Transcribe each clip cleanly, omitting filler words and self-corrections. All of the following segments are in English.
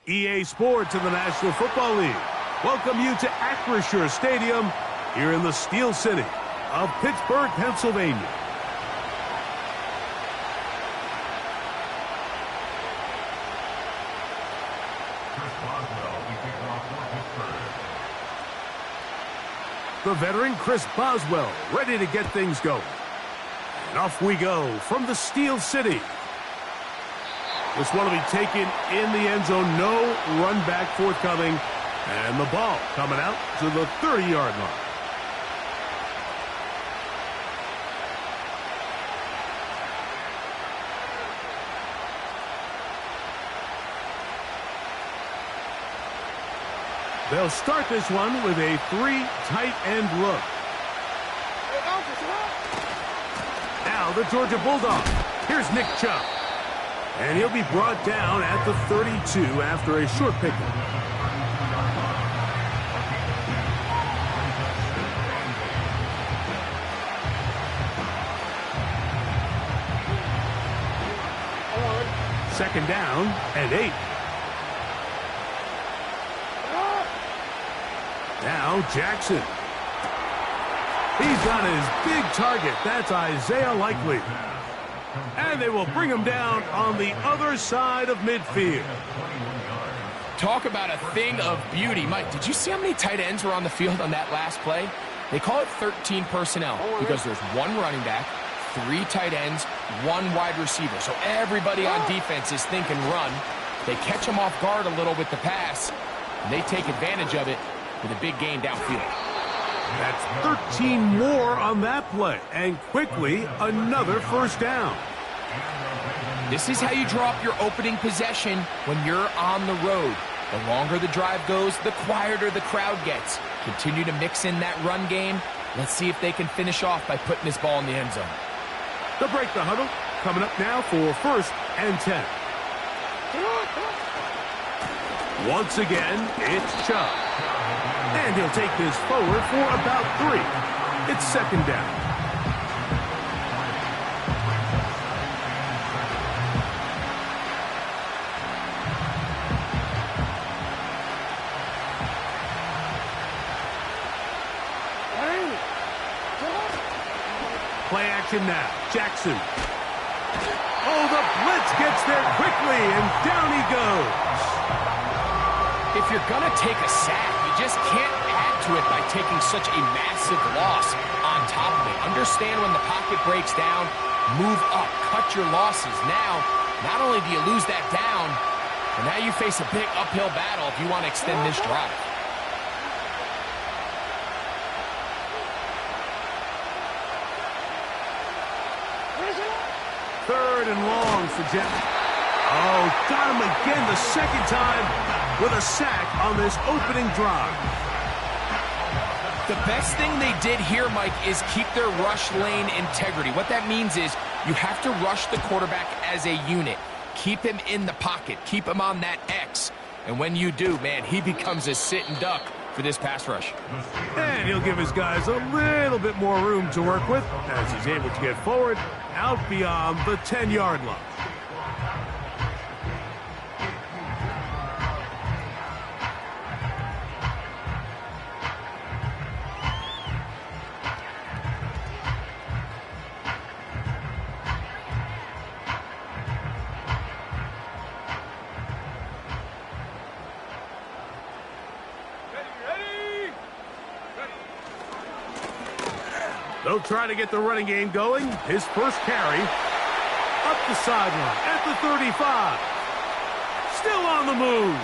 EA Sports in the National Football League welcome you to Acrisure Stadium here in the Steel City of Pittsburgh, Pennsylvania. The veteran Chris Boswell ready to get things going. And off we go from the Steel City. This one will be taken in the end zone. No run back forthcoming. And the ball coming out to the 30-yard line. They'll start this one with a 3 tight end look. Now the Georgia Bulldog. Here's Nick Chubb. And he'll be brought down at the 32 after a short pickup. Second down and 8. Now Jackson. He's got his big target. That's Isaiah Likely. And they will bring him down on the other side of midfield. Talk about a thing of beauty. Mike, did you see how many tight ends were on the field on that last play? They call it 13 personnel because there's 1 running back, 3 tight ends, 1 wide receiver. So everybody on defense is thinking run. They catch them off guard a little with the pass, and they take advantage of it with a big gain downfield. That's 13 more on that play, and quickly another first down. This is how you draw up your opening possession when you're on the road. The longer the drive goes, the quieter the crowd gets. Continue to mix in that run game. Let's see if they can finish off by putting this ball in the end zone. They'll break the huddle. Coming up now for 1st and 10. Once again, it's Chubb. And he'll take this forward for about 3. It's 2nd down. Play action now. Jackson. Oh, the blitz gets there quickly, and down he goes. If you're going to take a sack, you just can't add to it by taking such a massive loss on top of it. Understand when the pocket breaks down, move up, cut your losses. Now, not only do you lose that down, but now you face a big uphill battle if you want to extend this drive. Third and long for Jeff. Oh, got him again the second time with a sack on this opening drive. The best thing they did here, Mike, is keep their rush lane integrity. What that means is you have to rush the quarterback as a unit. Keep him in the pocket. Keep him on that X. And when you do, man, he becomes a sitting duck for this pass rush. And he'll give his guys a little bit more room to work with as he's able to get forward out beyond the 10-yard line. They'll try to get the running game going. His first carry up the sideline at the 35. Still on the move.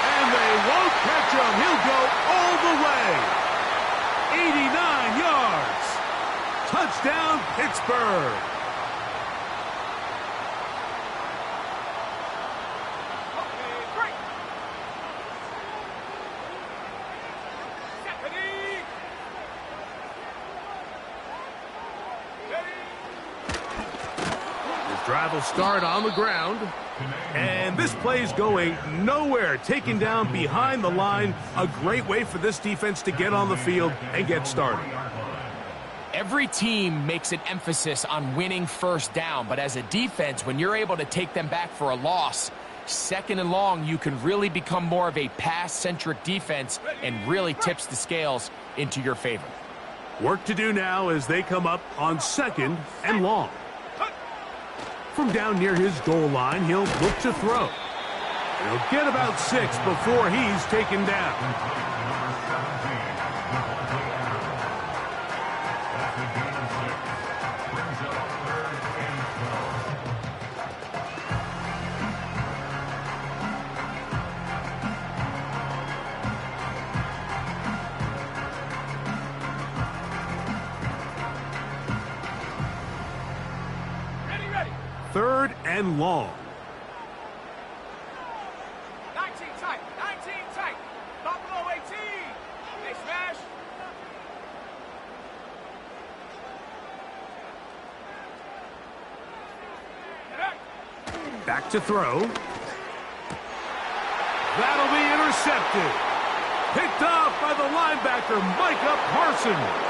And they won't catch him. He'll go all the way. 89 yards. Touchdown, Pittsburgh. Drive will start on the ground. And this play's going nowhere. Taken down behind the line. A great way for this defense to get on the field and get started. Every team makes an emphasis on winning first down, but as a defense, when you're able to take them back for a loss, second and long, you can really become more of a pass-centric defense and really tips the scales into your favor. Work to do now as they come up on second and long. From down near his goal line, he'll look to throw. He'll get about 6 before he's taken down. Third and long. 19 tight, 19 tight. Buffalo 18. They smash. Back to throw. That'll be intercepted. Picked off by the linebacker, Micah Parsons.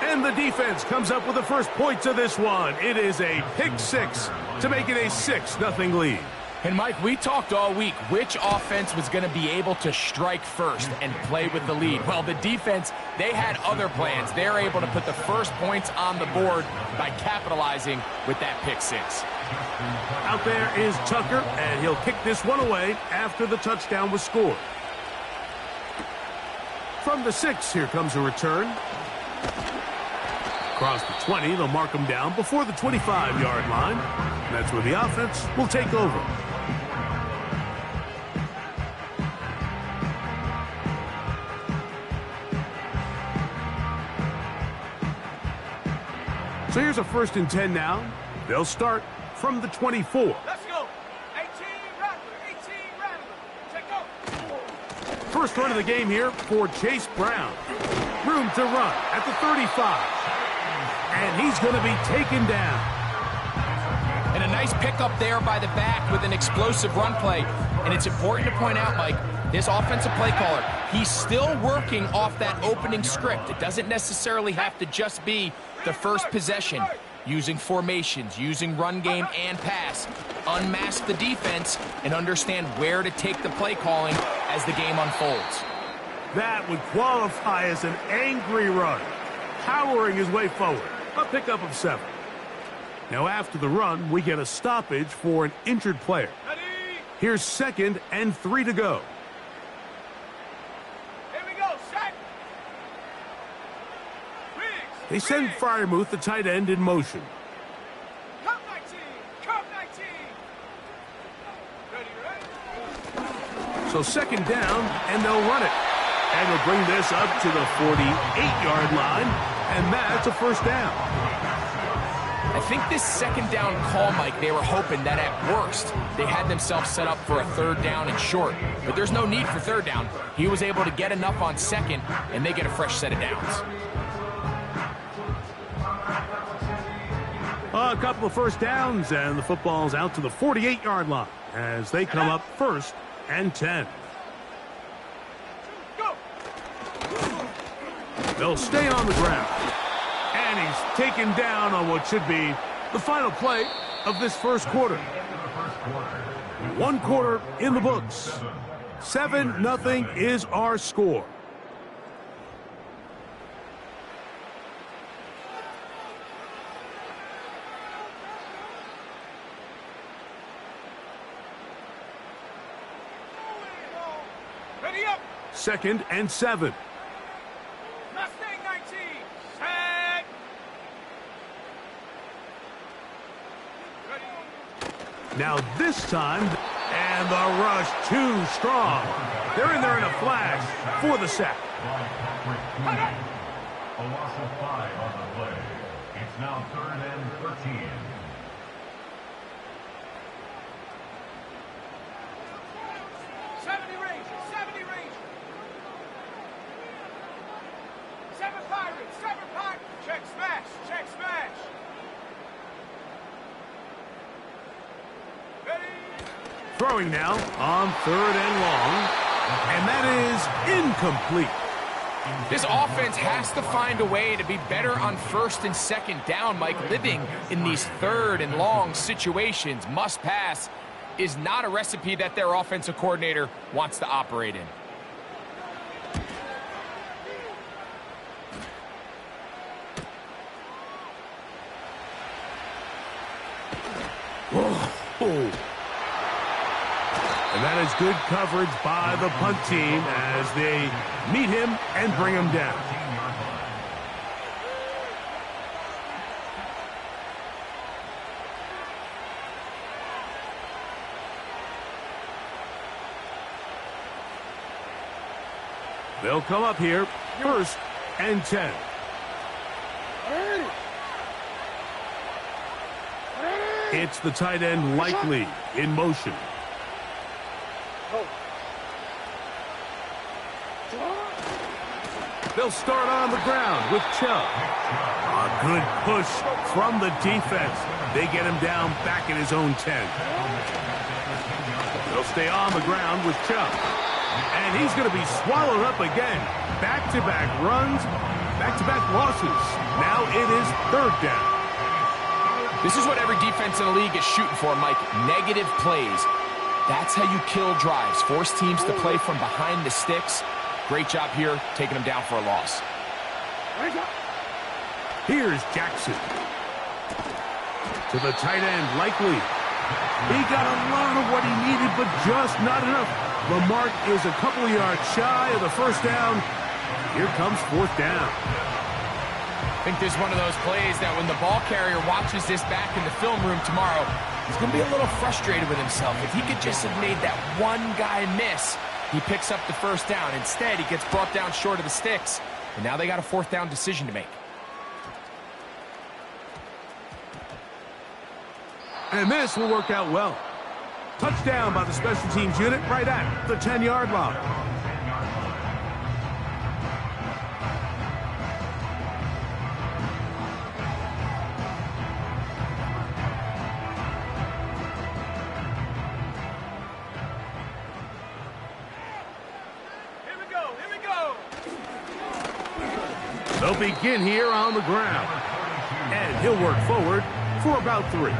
And the defense comes up with the first points of this one. It is a pick 6 to make it a 6-0 lead. And, Mike, we talked all week which offense was going to be able to strike first and play with the lead. Well, the defense, they had other plans. They're able to put the first points on the board by capitalizing with that pick 6. Out there is Tucker, and he'll kick this one away after the touchdown was scored. From the 6, here comes a return. Across the 20, they'll mark him down before the 25-yard line. And that's where the offense will take over. So here's a 1st and 10 now. They'll start from the 24. Let's go. 18 Rattler, 18 Rattler. Take go. First run of the game here for Chase Brown. Room to run at the 35. And he's going to be taken down. And a nice pickup there by the back with an explosive run play. And it's important to point out, Mike, this offensive play caller, he's still working off that opening script. It doesn't necessarily have to just be the first possession. Using formations, using run game and pass. Unmask the defense and understand where to take the play calling as the game unfolds. That would qualify as an angry run. Powering his way forward. A pickup of 7. Now after the run, we get a stoppage for an injured player. Ready? Here's 2nd and 3 to go. Here we go. Set. They send Freiermuth, the tight end, in motion. Come 19. Come 19. Ready? So 2nd down, and they'll run it. And they'll bring this up to the 48-yard line. And that's a 1st down. I think this 2nd down call, Mike, they were hoping that at worst they had themselves set up for a 3rd down and short. But there's no need for 3rd down. He was able to get enough on 2nd, and they get a fresh set of downs. A couple of 1st downs, and the football's out to the 48-yard line as they come up 1st and 10. They'll stay on the ground. And he's taken down on what should be the final play of this first quarter. 1 quarter in the books. 7-0 is our score. Ready up. 2nd and 7. Mustang 19. Set. Ready. Now this time, and the rush too strong. They're in there in a flash for the sack. A loss of 5 on the play. It's now 3rd and 13. Check smash. Check smash. Ready. Throwing now on 3rd and long. And that is incomplete. This offense has to find a way to be better on first and second down, Mike. Living in these third and long situations, must pass, is not a recipe that their offensive coordinator wants to operate in. Whoa. And that is good coverage by the punt team as they meet him and bring him down. They'll come up here, 1st and 10. It's the tight end Likely in motion. They'll start on the ground with Chubb. A good push from the defense. They get him down back at his own 10. They'll stay on the ground with Chubb. And he's going to be swallowed up again. Back-to-back runs, back-to-back losses. Now it is 3rd down. This is what every defense in the league is shooting for, Mike. Negative plays. That's how you kill drives. Force teams to play from behind the sticks. Great job here, taking them down for a loss. Here's Jackson. To the tight end, Likely. He got a lot of what he needed, but just not enough. The mark is a couple of yards shy of the 1st down. Here comes 4th down. I think this is one of those plays that when the ball carrier watches this back in the film room tomorrow, he's going to be a little frustrated with himself. If he could just have made that one guy miss, he picks up the 1st down. Instead, he gets brought down short of the sticks, and now they got a 4th down decision to make. And this will work out well. Touchdown by the special teams unit right at the 10-yard line. They'll begin here on the ground. And he'll work forward for about 3.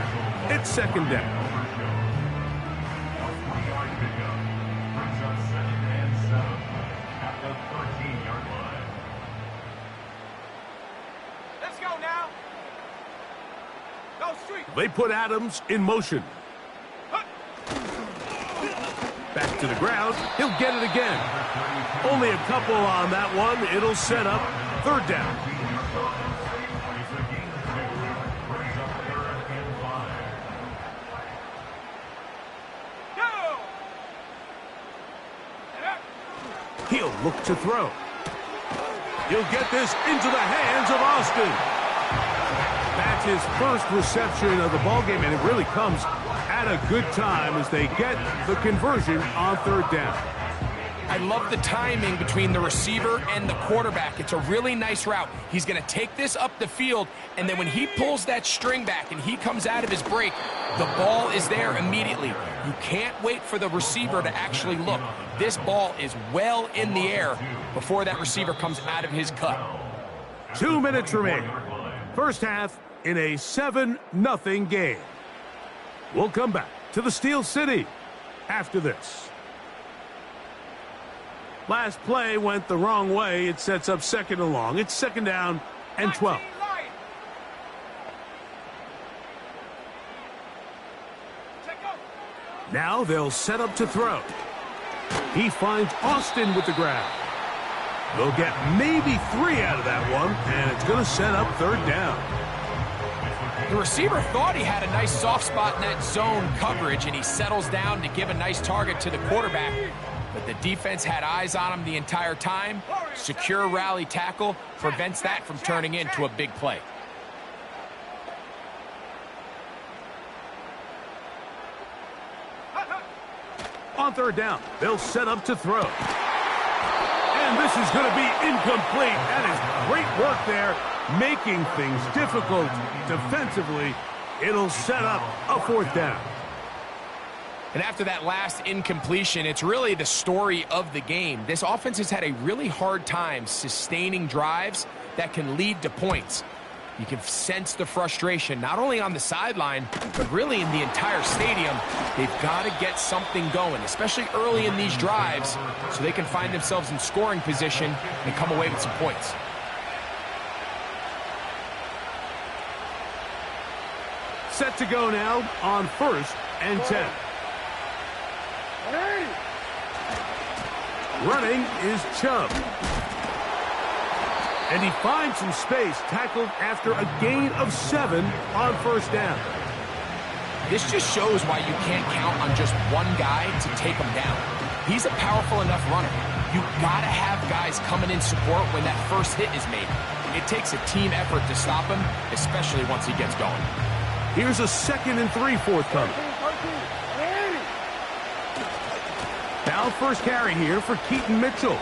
It's 2nd down. Let's go now. Go street. They put Adams in motion. Back to the ground. He'll get it again. Only a couple on that one. It'll set up 3rd down. He'll look to throw. He'll get this into the hands of Austin. That's his 1st reception of the ballgame, and it really comes at a good time as they get the conversion on 3rd down. I love the timing between the receiver and the quarterback. It's a really nice route. He's going to take this up the field, and then when he pulls that string back and he comes out of his break, the ball is there immediately. You can't wait for the receiver to actually look. This ball is well in the air before that receiver comes out of his cut. 2 minutes remaining. 1st half in a 7-0 game. We'll come back to the Steel City after this. Last play went the wrong way. It sets up 2nd and long. It's 2nd down and 12. Now they'll set up to throw. He finds Austin with the grab. They'll get maybe 3 out of that one, and it's going to set up 3rd down. The receiver thought he had a nice soft spot in that zone coverage, and he settles down to give a nice target to the quarterback. But the defense had eyes on him the entire time. Secure rally tackle prevents that from turning into a big play. On 3rd down, they'll set up to throw. And this is going to be incomplete. That is great work there, making things difficult defensively. It'll set up a 4th down. And after that last incompletion, it's really the story of the game. This offense has had a really hard time sustaining drives that can lead to points. You can sense the frustration, not only on the sideline, but really in the entire stadium. They've got to get something going, especially early in these drives, so they can find themselves in scoring position and come away with some points. Set to go now on 1st and 10. Running is Chubb. And he finds some space, tackled after a gain of 7 on 1st down. This just shows why you can't count on just one guy to take him down. He's a powerful enough runner. You gotta have guys coming in support when that first hit is made. It takes a team effort to stop him, especially once he gets going. Here's a 2nd and 3 forthcoming. Now first carry here for Keaton Mitchell.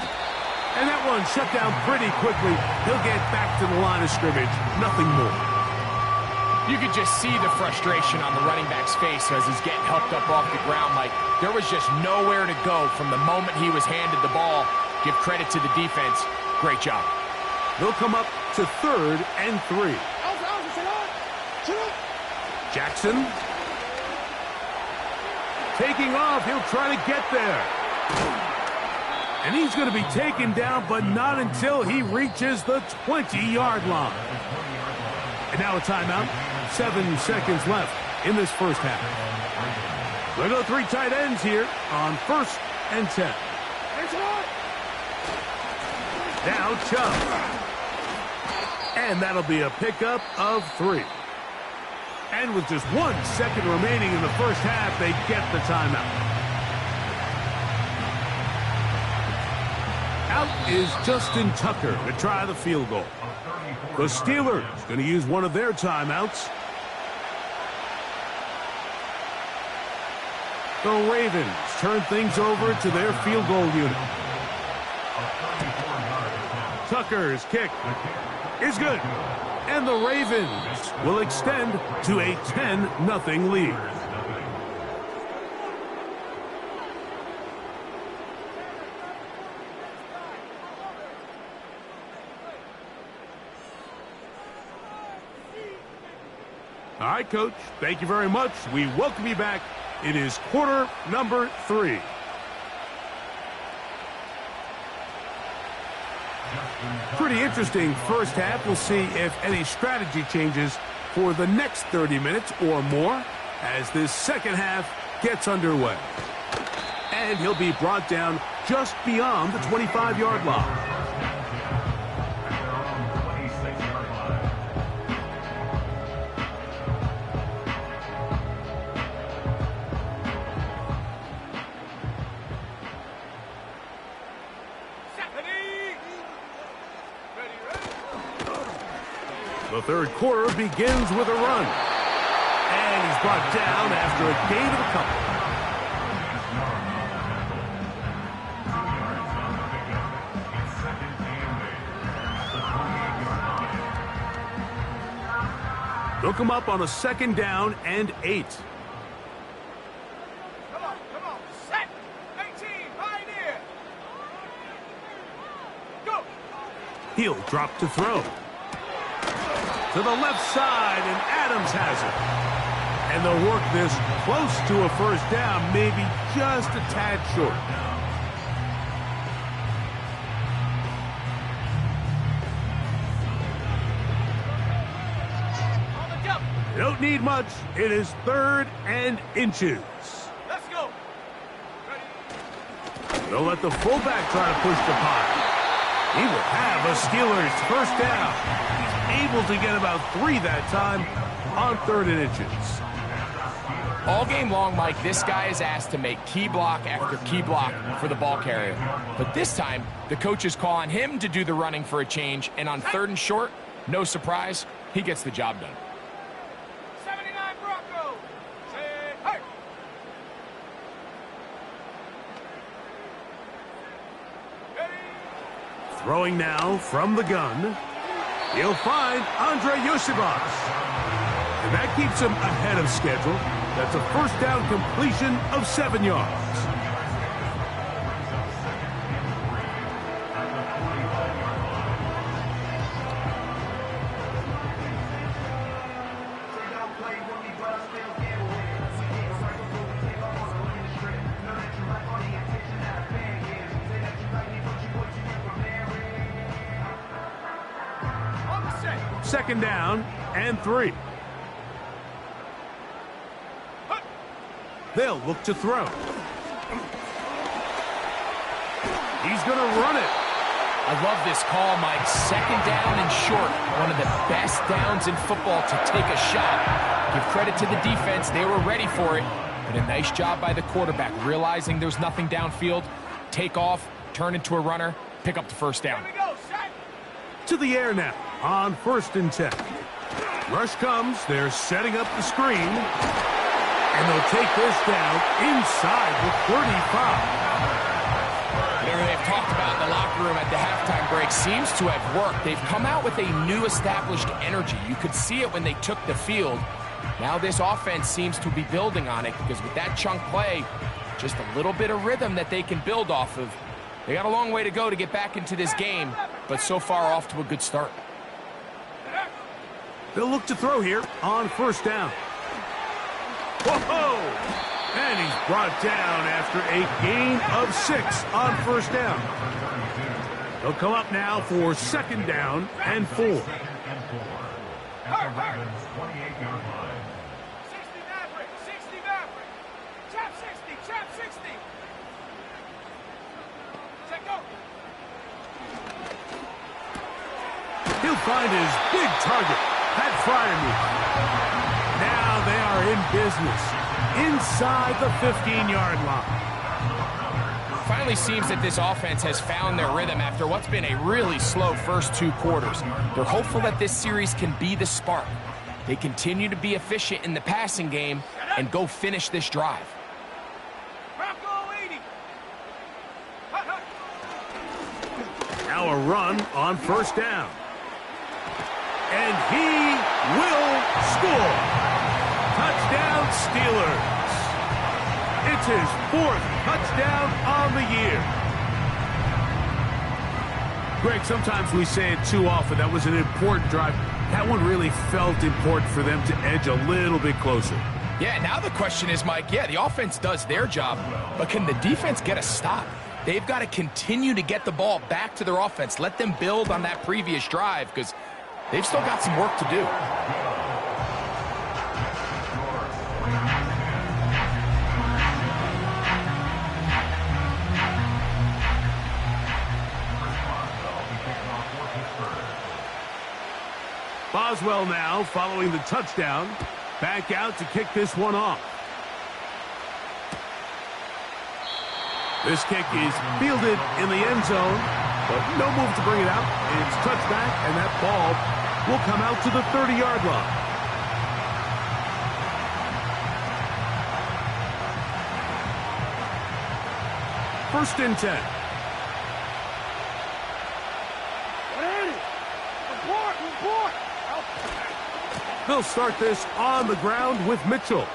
And that one shut down pretty quickly. He'll get back to the line of scrimmage. Nothing more. You could just see the frustration on the running back's face as he's getting helped up off the ground. Like, there was just nowhere to go from the moment he was handed the ball. Give credit to the defense. Great job. They'll come up to 3rd and 3. Jackson. Taking off. He'll try to get there. And he's going to be taken down, but not until he reaches the 20-yard line. And now a timeout. 7 seconds left in this first half. We'll go 3 tight ends here on 1st and 10. Now Chubb. And that'll be a pickup of 3. And with just 1 second remaining in the first half, they get the timeout. Out is Justin Tucker to try the field goal. The Steelers going to use one of their timeouts. The Ravens turn things over to their field goal unit. Tucker's kick is good. And the Ravens will extend to a 10-0 lead. All right, Coach, thank you very much. We welcome you back. It is quarter number 3. Pretty interesting first half. We'll see if any strategy changes for the next 30 minutes or more as this second half gets underway. And he'll be brought down just beyond the 25-yard line. The third quarter begins with a run. And he's brought down after a gain of a couple. They'll come up on a 2nd down and 8. Come on, set. 18, right here. Go. He'll drop to throw. To the left side, and Adams has it. And they'll work this close to a first down, maybe just a tad short. They don't need much. It is 3rd and inches. Let's go. Ready. They'll let the fullback try to push the pile. He will have a Steelers first down. Able to get about 3 that time on 3rd and inches. All game long, Mike, this guy is asked to make key block after key block for the ball carrier. But this time, the coaches call on him to do the running for a change, and on 3rd and short, no surprise, he gets the job done. 79 Broncos. Say, hey. Throwing now from the gun. He'll find Andre Yosibas. And that keeps him ahead of schedule. That's a first down completion of 7 yards. Second down and 3. They'll look to throw. He's going to run it. I love this call, Mike. Second down and short. One of the best downs in football to take a shot. Give credit to the defense. They were ready for it. But a nice job by the quarterback, realizing there's nothing downfield. Take off, turn into a runner, pick up the first down. Here we go, set. To the air now on 1st and 10. Rush comes. They're setting up the screen. And they'll take this down inside the 35. Whatever they've talked about in the locker room at the halftime break seems to have worked. They've come out with a new established energy. You could see it when they took the field. Now this offense seems to be building on it because with that chunk play, just a little bit of rhythm that they can build off of. They got a long way to go to get back into this game, but so far off to a good start. They'll look to throw here on 1st down. Whoa! And he's brought down after a gain of 6 on 1st down. They'll come up now for 2nd down and 4. 28-yard line. 60 Maverick, 60 Maverick. Chap 60, chap 60. Check go. He'll find his big target, Pat Fryermuth. Now they are in business inside the 15-yard line. Finally seems that this offense has found their rhythm after what's been a really slow first 2 quarters. They're hopeful that this series can be the spark. They continue to be efficient in the passing game and go finish this drive. Bronco 80. Hut, hut. Now a run on 1st down. And he will score. Touchdown, Steelers. It's his 4th touchdown on the year. Greg, sometimes we say it too often. That was an important drive. That one really felt important for them to edge a little bit closer. Yeah, now the question is, Mike, the offense does their job, but can the defense get a stop? They've got to continue to get the ball back to their offense. Let them build on that previous drive because they've still got some work to do. Boswell now following the touchdown. Back out to kick this one off. This kick is fielded in the end zone, but no move to bring it out. It's touchback, and that ball will come out to the 30-yard line. First and 10. They'll start this on the ground with Mitchell.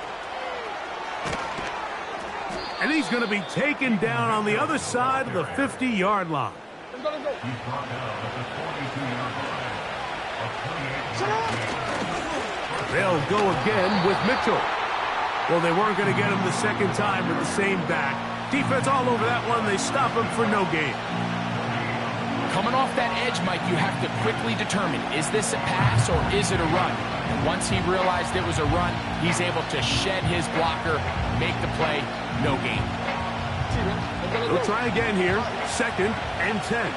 And he's going to be taken down on the other side of the 50-yard line. He's brought down at the 42-yard line. They'll go again with Mitchell. Well, they weren't going to get him the second time with the same back. Defense all over that one. They stop him for no gain. Coming off that edge, Mike, you have to quickly determine, is this a pass or is it a run? And once he realized it was a run, he's able to shed his blocker, make the play, no gain. They'll try again here. 2nd and 10.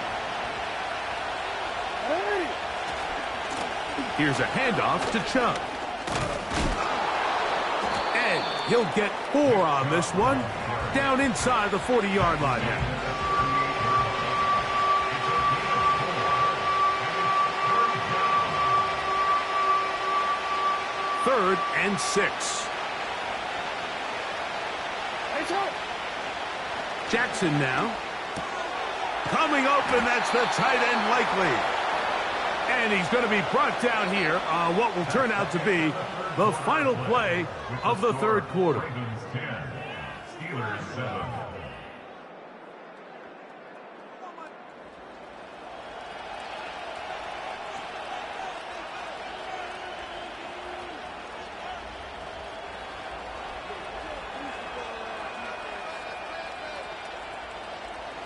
Here's a handoff to Chubb. And he'll get 4 on this one. Down inside the 40-yard line now. Third and 6. Jackson now. Coming open, that's the tight end likely. And he's going to be brought down here on what will turn out to be the final play of the third quarter. Ravens 10, Steelers 7.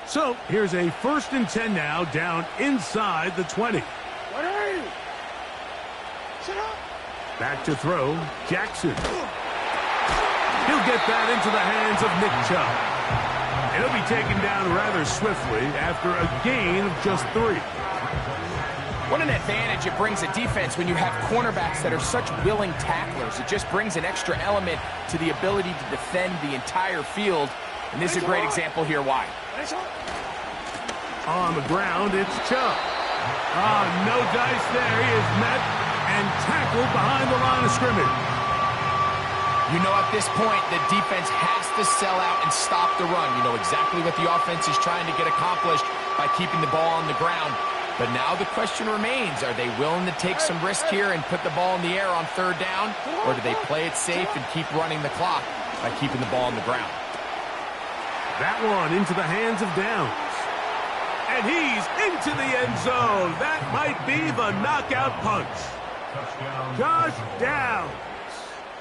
So here's a 1st and 10 now, down inside the 20. What are you? Sit up. Back to throw, Jackson. He'll get that into the hands of Nick Chubb. And he'll be taken down rather swiftly after a gain of just 3. What an advantage it brings a defense when you have cornerbacks that are such willing tacklers. It just brings an extra element to the ability to defend the entire field. And this is a great example here why. On the ground, it's Chubb. No dice there. He is met and tackled behind the line of scrimmage. You know at this point, the defense has to sell out and stop the run. You know exactly what the offense is trying to get accomplished by keeping the ball on the ground. But now the question remains, are they willing to take some risk here and put the ball in the air on 3rd down? Or do they play it safe and keep running the clock by keeping the ball on the ground? That one into the hands of Downs. And he's into the end zone. That might be the knockout punch. Josh Downs.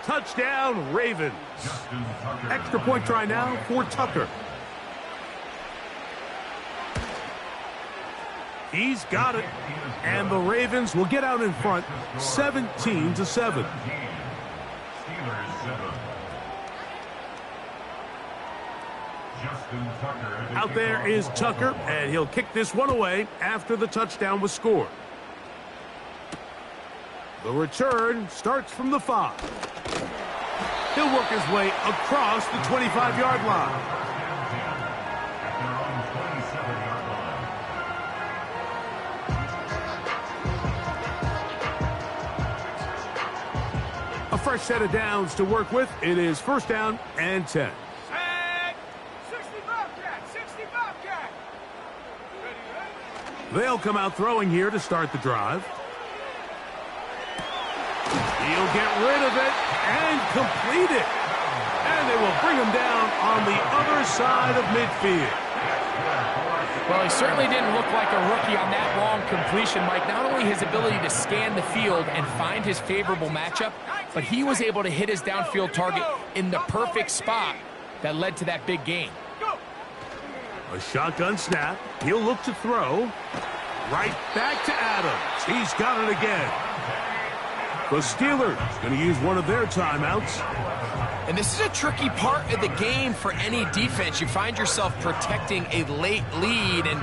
Touchdown, Ravens. Extra point try now for Tucker. He's got it. And the Ravens will get out in front 17-7. Steelers 7. Out there is Tucker, and he'll kick this one away after the touchdown was scored. The return starts from the 5. He'll work his way across the 25-yard line. A fresh set of downs to work with. It is 1st down and 10. They'll come out throwing here to start the drive. He'll get rid of it and complete it. And they will bring him down on the other side of midfield. Well, he certainly didn't look like a rookie on that long completion, Mike. Not only his ability to scan the field and find his favorable matchup, but he was able to hit his downfield target in the perfect spot that led to that big gain. A shotgun snap. He'll look to throw. Right back to Adams. He's got it again. The Steelers going to use one of their timeouts. And this is a tricky part of the game for any defense. You find yourself protecting a late lead, and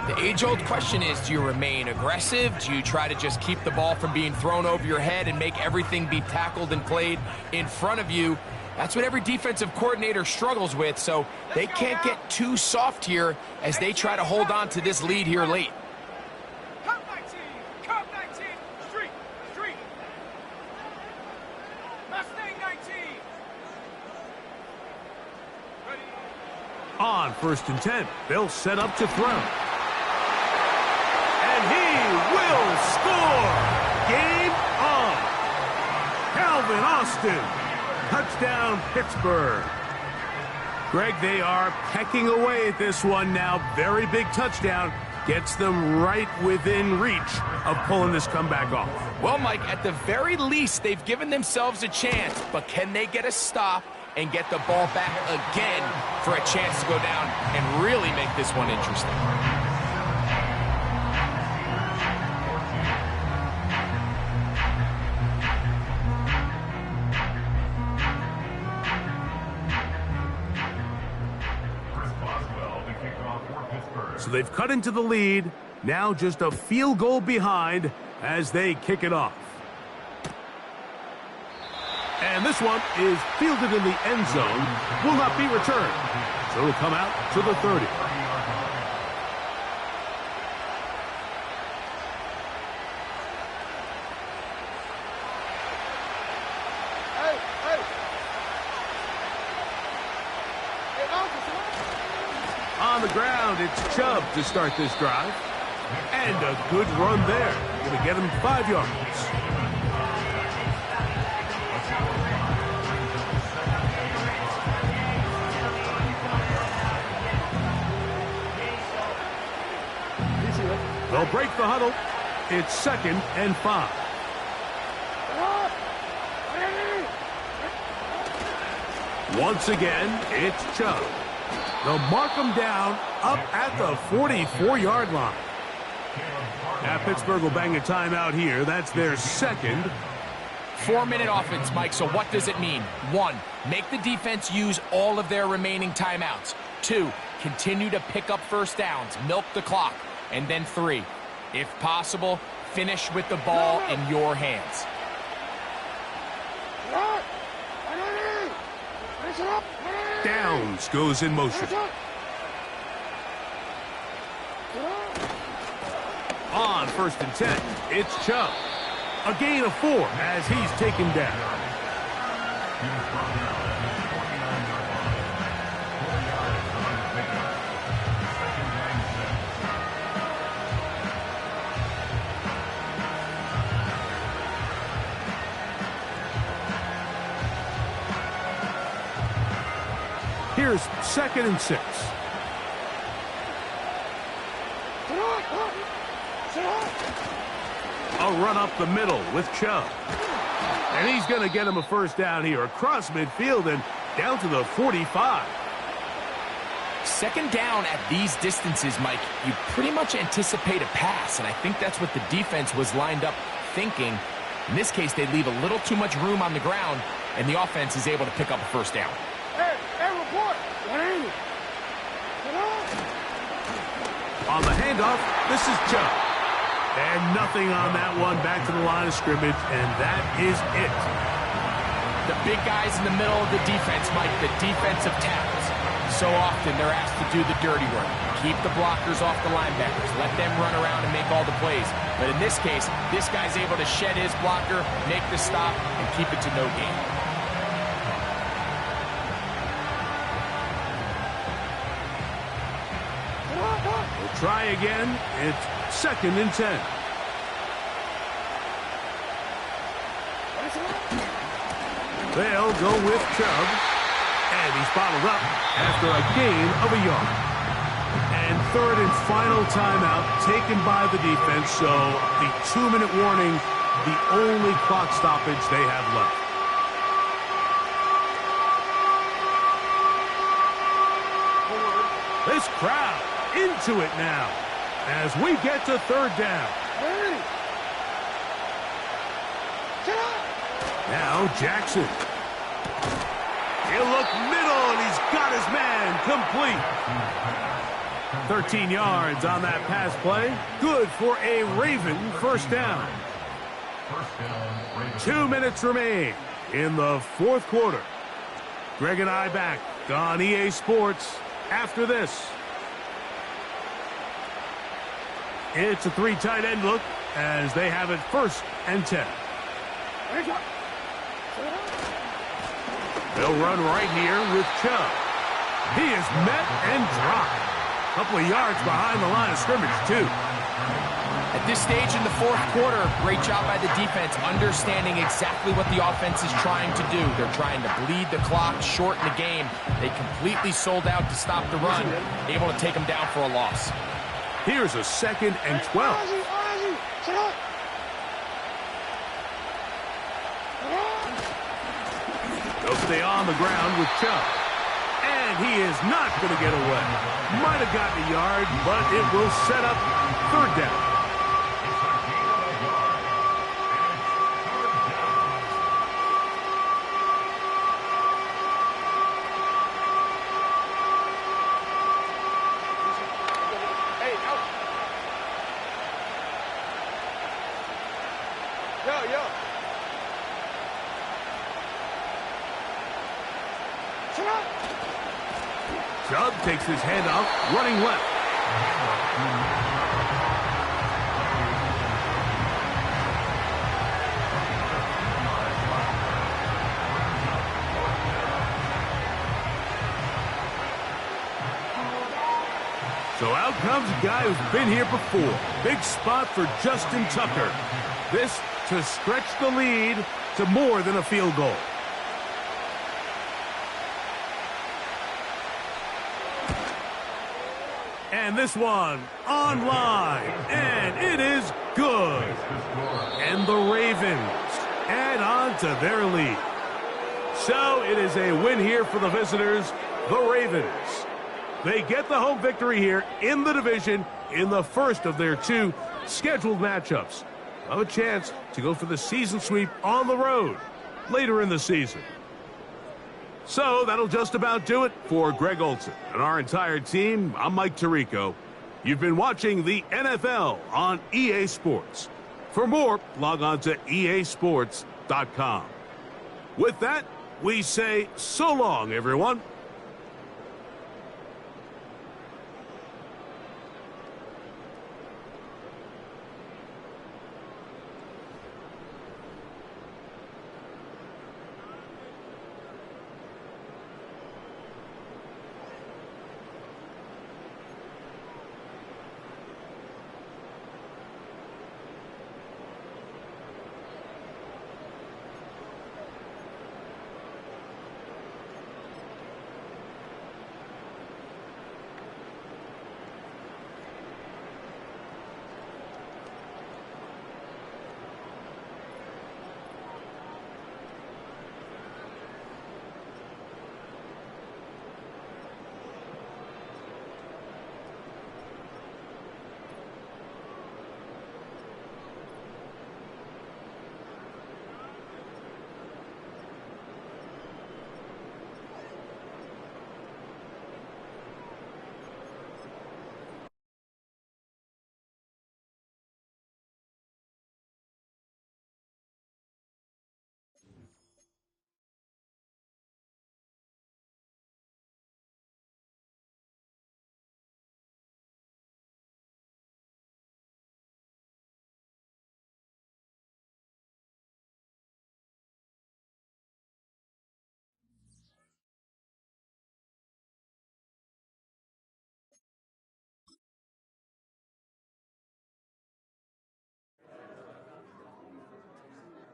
the age-old question is, do you remain aggressive? Do you try to just keep the ball from being thrown over your head and make everything be tackled and played in front of you? That's what every defensive coordinator struggles with, so they can't get too soft here as they try to hold on to this lead here late. Cut 19, cut 19, street, street. Mustang 19. Ready. On 1st and 10, they'll set up to throw. And he will score! Game on! Calvin Austin! Touchdown, Pittsburgh. Greg, they are pecking away at this one now. Very big touchdown. Gets them right within reach of pulling this comeback off. Well, Mike, at the very least, they've given themselves a chance. But can they get a stop and get the ball back again for a chance to go down and really make this one interesting? So they've cut into the lead. Now just a field goal behind as they kick it off. And this one is fielded in the end zone. Will not be returned. So it'll come out to the 30. On the ground, it's Chubb to start this drive. And a good run there. Going to get him 5 yards. They'll break the huddle. It's 2nd and 5. Once again, it's Chubb. They'll mark him down up at the 44-yard line. Now Pittsburgh will bang a timeout here. That's their 2nd. 4-minute offense, Mike, so what does it mean? 1, make the defense use all of their remaining timeouts. 2, continue to pick up first downs, milk the clock. And then 3, if possible, finish with the ball in your hands. Downs goes in motion. On 1st and 10, it's Chubb. A gain of 4 as he's taken down. Here's 2nd and 6. A run up the middle with Chubb. And he's going to get him a first down here across midfield and down to the 45. 2nd down at these distances, Mike, you pretty much anticipate a pass, and I think that's what the defense was lined up thinking. In this case, they leave a little too much room on the ground, and the offense is able to pick up a first down. Report. On the handoff, this is Chubb. And nothing on that one, back to the line of scrimmage, and that is it. The big guys in the middle of the defense, Mike, the defensive tackles. So often they're asked to do the dirty work. Keep the blockers off the linebackers. Let them run around and make all the plays. But in this case, this guy's able to shed his blocker, make the stop, and keep it to no gain. We'll try again. It's 2nd and 10. They'll go with Chubb. And he's bottled up after a gain of a yard. And 3rd and final timeout taken by the defense. So the 2-minute warning, the only clock stoppage they have left. This crowd into it now as we get to 3rd down. Now Jackson. He'll look middle, and he's got his man complete. 13 yards on that pass play. Good for a Raven first down. 2 minutes remain in the 4th quarter. Greg and I back on EA Sports after this. It's a 3 tight end look as they have it 1st and 10. They'll run right here with Chubb. He is met and dropped. A couple of yards behind the line of scrimmage, too. At this stage in the 4th quarter, great job by the defense, understanding exactly what the offense is trying to do. They're trying to bleed the clock, shorten the game. They completely sold out to stop the run, able to take them down for a loss. Here's a 2nd and 12. They'll stay on the ground with Chubb. And he is not going to get away. Might have gotten a yard, but it will set up 3rd down. Chubb takes his head up, running left. So So out comes a guy who's been here before. Big spot for Justin Tucker. This to stretch the lead to more than a field goal. And this one online, and it is good. And the Ravens add on to their lead. So it is a win here for the visitors, the Ravens. They get the home victory here in the division in the first of their 2 scheduled matchups. Have a chance to go for the season sweep on the road later in the season. So that'll just about do it for Greg Olson and our entire team. I'm Mike Tirico. You've been watching the NFL on EA Sports. For more, log on to easports.com. With that, we say so long, everyone.